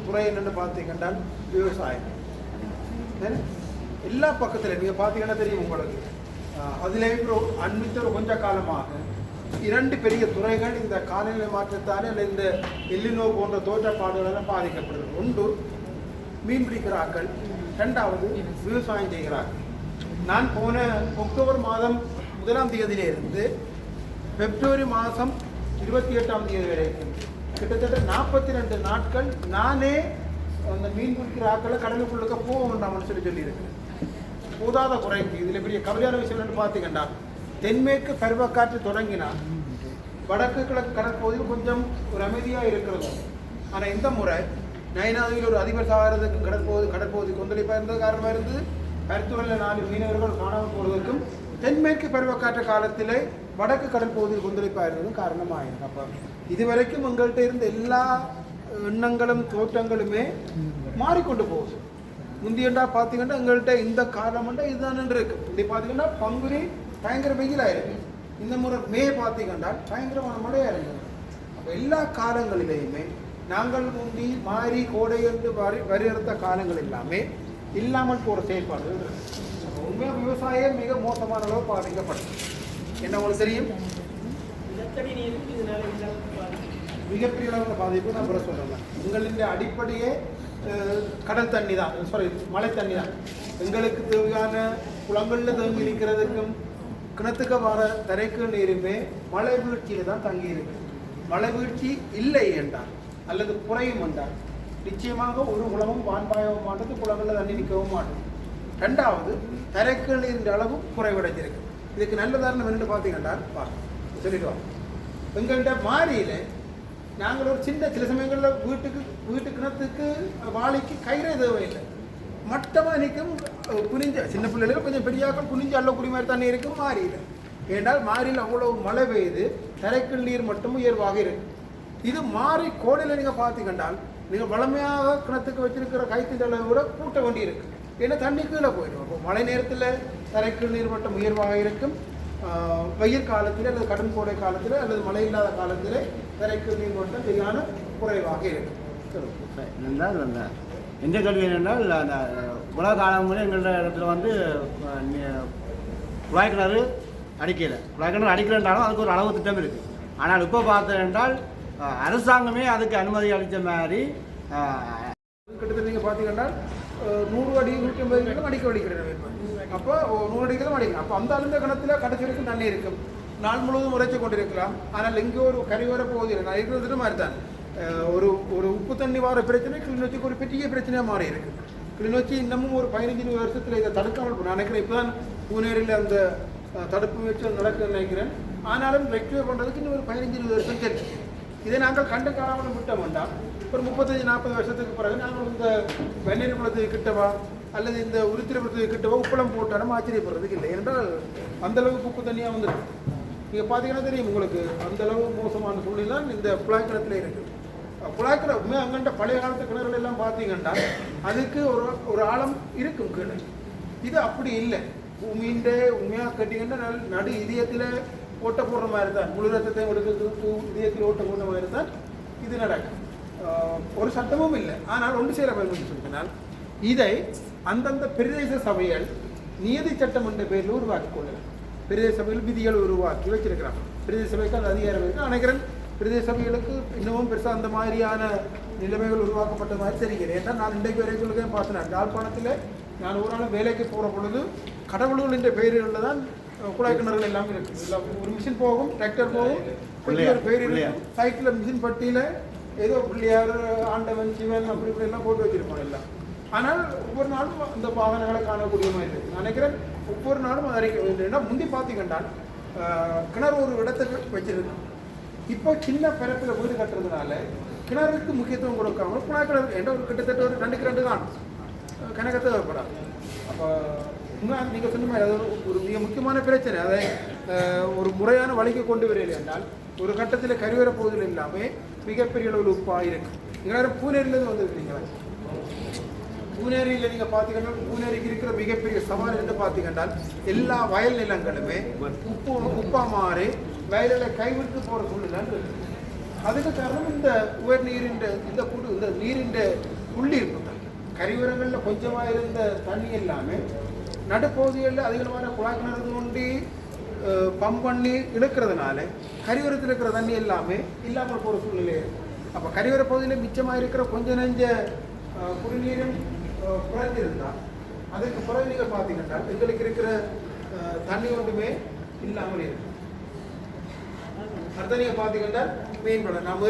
துறை என்னென்னு பார்த்தீங்கன்னால் விவசாயம். எல்லா பக்கத்தில் நீங்கள் பார்த்தீங்கன்னா தெரியும் உங்களுக்கு. அதிலே அண்மித்த கொஞ்ச காலமாக 2 பெரிய துறைகள் இந்த காலநிலை மாற்றத்தால் அல்ல இந்த எல்லினோ போன்ற தோற்றப்பாடுகளால் பாதிக்கப்படுது. ஒன்று மீன் பிடிக்கிறார்கள், 2வது விவசாயம் செய்கிறார்கள். நான் போன அக்டோபர் மாதம் 1ஆம் தேதியிலிருந்து பிப்ரவரி மாதம் 28ஆம் தேதி வரைக்கும் கிட்டத்தட்ட 42 நாட்கள் நானே அந்த மீன் பிடிக்கிற ஆக்களை கடலுக்குள்ளுக்க போக வேண்டாம்னு சொல்லியிருக்கேன். போதாத குறைக்கு இதில் பெரிய கவலையான விஷயம் என்னன்னு பார்த்தீங்கன்னா, தென்மேற்கு பருவக்காற்று தொடங்கினால் வடக்கு கிழக்கு கடற்பகுதியில் கொஞ்சம் ஒரு அமைதியாக இருக்கிறது. ஆனால் இந்த முறை நயனாதியில் ஒரு அதிபர் சாகிறதுக்கும் கடற்பகுதி கொந்தளிப்பாக இருந்தது காரணமாக இருந்து கருத்துறையில் 4 மீனவர்கள் காணாமல் போவதற்கும் தென்மேற்கு பருவக்காற்று காலத்தில் வடக்கு கடற்பகுதியில் கொந்தளிப்பாக இருந்ததும் காரணமாக இருக்கு. அப்போ இதுவரைக்கும் எங்கள்கிட்ட இருந்த எல்லா எண்ணங்களும் தோற்றங்களுமே மாறிக்கொண்டு போகுது. முந்தியண்டா பார்த்தீங்கன்னா எங்கள்கிட்ட இந்த காலம்ண்டா இதுதான் இருக்கு. இப்படி பார்த்தீங்கன்னா பங்குனி பயங்கர வெயிலாக இருக்கு. இந்த முறை மே பார்த்தீங்கன்னா பயங்கரமான மழையாக இருக்குது. அப்போ எல்லா காலங்களிலேயுமே நாங்கள் முந்தி மாறி கோடை என்று வரையறுத்த காலங்கள் எல்லாமே இல்லாமல் போகிற செயல்பாடுகள் இருக்கு. உண்மையாக விவசாயம் மிக மோசமான அளவு பாதிக்கப்பட்டது. என்ன உங்களுக்கு தெரியும், மிகப்பெரிய அளவில் பாதிப்பு நான் கூட சொல்கிறேன். எங்களின் அடிப்படையே கடல் தண்ணி தான், மழை தண்ணி தான். எங்களுக்கு தேவையான குளங்களில் தேங்கி நிற்கிறதுக்கும் கிணத்துக்கு வர தரைக்கு நீருமே மழை வீழ்ச்சியில் தான் தங்கி இருக்கு. மழை வீழ்ச்சி இல்லை என்றால் அல்லது குறையும் என்றால் நிச்சயமாக ஒரு குளமும் வான்பாயவும் மாட்டது, குளங்களில் தண்ணி நிற்கவும் மாட்டது. 2வது தரைக்கு நீரின் அளவும் குறைவடைஞ்சிருக்கு. இதுக்கு நல்ல உதாரணம் என்னென்னு பார்த்தீங்கன்னா சொல்லிடுவாங்க. எங்கள்கிட்ட மாறியில் நாங்கள் ஒரு சில சமயங்களில் வீட்டு கிணத்துக்கு வாளிக்கு கயிறே தேவையில்லை, மட்டமாக நிற்கும். குனிஞ்ச சின்ன பிள்ளைகளும் கொஞ்சம் பெரியாக்கள் குனிஞ்சு அள்ளக்கூடிய மாதிரி தண்ணி இருக்கும் மாறியில். ஏன்னால் மாறியில் அவ்வளவு மழை பெய்யுது, தரைக்கு நீர் மட்டும் உயர்வாக இருக்கு. இது மாறி கோடையில் நீங்கள் பார்த்தீங்கன்னா நீங்கள் வளமையாக கிணத்துக்கு வச்சிருக்கிற கைத்தின் அளவு கூட கூட்ட வேண்டி இருக்கு. ஏன்னா தண்ணி கீழே போயிடும். அப்போ மழை நேரத்தில் தரைக்கு நீர் மட்டம் உயர்வாக இருக்கும். வெயில் காலத்தில் அல்லது கடும் கோடை காலத்தில் அல்லது மழை இல்லாத காலத்தில் தரைக்கு நீர் மட்டம் சரியான குறைவாக இருக்கும். எந்த கல்வி என்னென்னால் அந்த உலக காலம் கூட எங்களோட இடத்துல குழாய் கிணறு அடிக்கலை. குழாய் கிணறு அடிக்கலைன்றாலும் அதுக்கு ஒரு அளவு திட்டம் இருக்குது. ஆனால் இப்போ பார்த்தேன் என்றால் அரசாங்கமே அதுக்கு அனுமதி அளித்த மாதிரி கிட்டத்தட்ட நீங்கள் பார்த்தீங்கன்னா 100 அடி 150 அடிக்க வடிக்கிறேன். அப்போ 100 அடிக்கலாம் அடிக்கலாம். அப்போ அந்த அளந்த கிணத்துல கடைசி வரைக்கும் தண்ணி இருக்கும். நாள் முழுவதும் உரைச்சி கொண்டிருக்கலாம். ஆனால் எங்கே ஒரு கரையோர பகுதியில் நான் இருக்கிறது மாதிரி தான் ஒரு உப்பு தண்ணி வர பிரச்சனை கிளிநொச்சிக்கு ஒரு பெரிய பிரச்சனையாக மாறி இருக்கு. கிளிநொச்சி இன்னமும் ஒரு 15 வருஷத்தில் இதை தடுக்காமல் நான் நினைக்கிறேன். இப்போ தான் பூனேரியில் அந்த தடுப்பு முயற்சி நடக்குன்னு நினைக்கிறேன். ஆனாலும் ரெக்டிஃபை பண்ணுறதுக்கு இன்னும் ஒரு 15-20 வருஷம் தெரியும். இதை நாங்கள் கண்டு காணாமல் விட்ட வேண்டாம். ஒரு 35-40 வருஷத்துக்கு பிறகு நாங்கள் இந்த வெந்நீர் குளத்துக்கு கிட்டவா அல்லது இந்த உருத்திரபுரத்துக்கு கிட்டவா உப்பளம் போட்டாலும் ஆச்சரியப்படுறதுக்கு இல்லை. என்றால் அந்தளவுக்கு உப்பு தண்ணியாக வந்துடும். நீங்கள் பார்த்தீங்கன்னா தெரியும் உங்களுக்கு, அந்தளவு மோசமான சூழ்நிலை இந்த குழாய் கிணத்துல இருக்குது. குழாய் கிணறு உண்மையாக அங்கண்ட பழைய காலத்து கிணறுகள் எல்லாம் பார்த்தீங்கன்னா அதுக்கு ஒரு ஆழம் இருக்கும் கீழே. இது அப்படி இல்லை. பூமியின் உண்மையாக கட்டிங்கன்னா நடு இதயத்தில் ஓட்ட போடுற மாதிரி தான், முழு ரத்தத்தை எடுக்கிறதுக்கு இதயத்தில் ஓட்ட போடுற மாதிரி தான் இது நடக்கும். ஒரு சட்டமும் இல்லை. ஆனால் ஒன்று சேர வேண்டும் சொல்லினால் இதை அந்தந்த பிரதேச சபைகள் நியதி சட்டம் என்ற பேரில் உருவாக்கி கொள்ளலாம். பிரதேச சபைகள் விதிகள் உருவாக்கி வச்சிருக்கிறாங்க. பிரதேச சபைக்கு அந்த அதிகாரம் இருக்குது. நினைக்கிறேன் பிரதேச சபைகளுக்கு இன்னமும் பெருசாக அந்த மாதிரியான நிலைமைகள் உருவாக்கப்பட்ட மாதிரி தெரிகிறேன். ஏன்னா நான் இன்றைக்கு வரைக்கும் பார்த்தேன். யாழ்ப்பாணத்தில் நான் ஒரு நாள் வேலைக்கு போகிற பொழுது கடவுள்கள் என்ற பெயர்களில் தான் குழாய் கிணறுகள் எல்லாமே இருக்குது. ஒரு மிஷின் போகும், டிராக்டர் போகும், பிள்ளையார் பெயர் இருக்கும், சைக்கிளில் மிஷின் பட்டியில் ஏதோ பிள்ளையார், ஆண்டவன், சிவன் அப்படி இப்படி எல்லாம் போட்டு வச்சிருப்போம் எல்லாம். ஆனால் ஒவ்வொரு நாளும் அந்த வாகனங்களை காணக்கூடிய மாதிரி இருக்குது. நினைக்கிறேன் ஒவ்வொரு நாளும் அது அறிக்கை வேண்டும்னா முந்தி பார்த்தீங்கன்னா கிணறு ஒரு இடத்துக்கு வச்சிருக்கு. இப்போ சின்ன பிறப்பில் வீடு கட்டுறதுனால கிணறுக்கு முக்கியத்துவம் கொடுக்காமல் குழாய் கிணறு என்ற ஒரு கிட்டத்தட்ட ஒரு 2 தான் கணக்கு தேவைப்படாது. அப்போ இன்னும் நீங்கள் சொன்ன மாதிரி அது ஒரு மிக முக்கியமான பிரச்சனை. அதை ஒரு முறையான வழிக்கு கொண்டு வரவில்லை என்றால் ஒரு கட்டத்தில் கருவேற பகுதியில் இல்லாமல் மிகப்பெரிய அளவில் உப்பாக இருக்குது. நீங்கள் பூனேரியிலேருந்து வந்துருக்கிறீங்களா? பூனேரியில் நீங்கள் பார்த்தீங்கன்னா பூனேரிக்கு இருக்கிற மிகப்பெரிய சவால் என்று பார்த்தீங்கன்னா எல்லா வயல் நிலங்களுமே உப்பாக மாறி வயலில் கைவிட்டு போகிற சூழ்நிலை இருக்குது. அதுக்கு காரணம் இந்த உயர் நீரின் இந்த நீரின் உள்ளீர்ப்பு தான். கரிவரங்களில் கொஞ்சமாக இருந்த தண்ணி எல்லாமே நடுப்பகுதிகளில் அதிகமான குழாய் கிணறு தோண்டி பம்ப் பண்ணி இழுக்கிறதுனால கரிவரத்தில் இருக்கிற தண்ணி எல்லாமே இல்லாமல் போகிற சூழ்நிலை. அப்போ கரிவர பகுதியில் மிச்சமாக இருக்கிற கொஞ்ச நெஞ்ச குடிநீரும் குறைஞ்சிருந்தால் அதுக்கு பிறகு நீங்கள் பார்த்தீங்கன்னா எங்களுக்கு இருக்கிற தண்ணி ஒன்றுமே இல்லாமல் இருக்கும். அடுத்த நீங்கள் பார்த்தீங்கன்னா மெயின் படம் நான்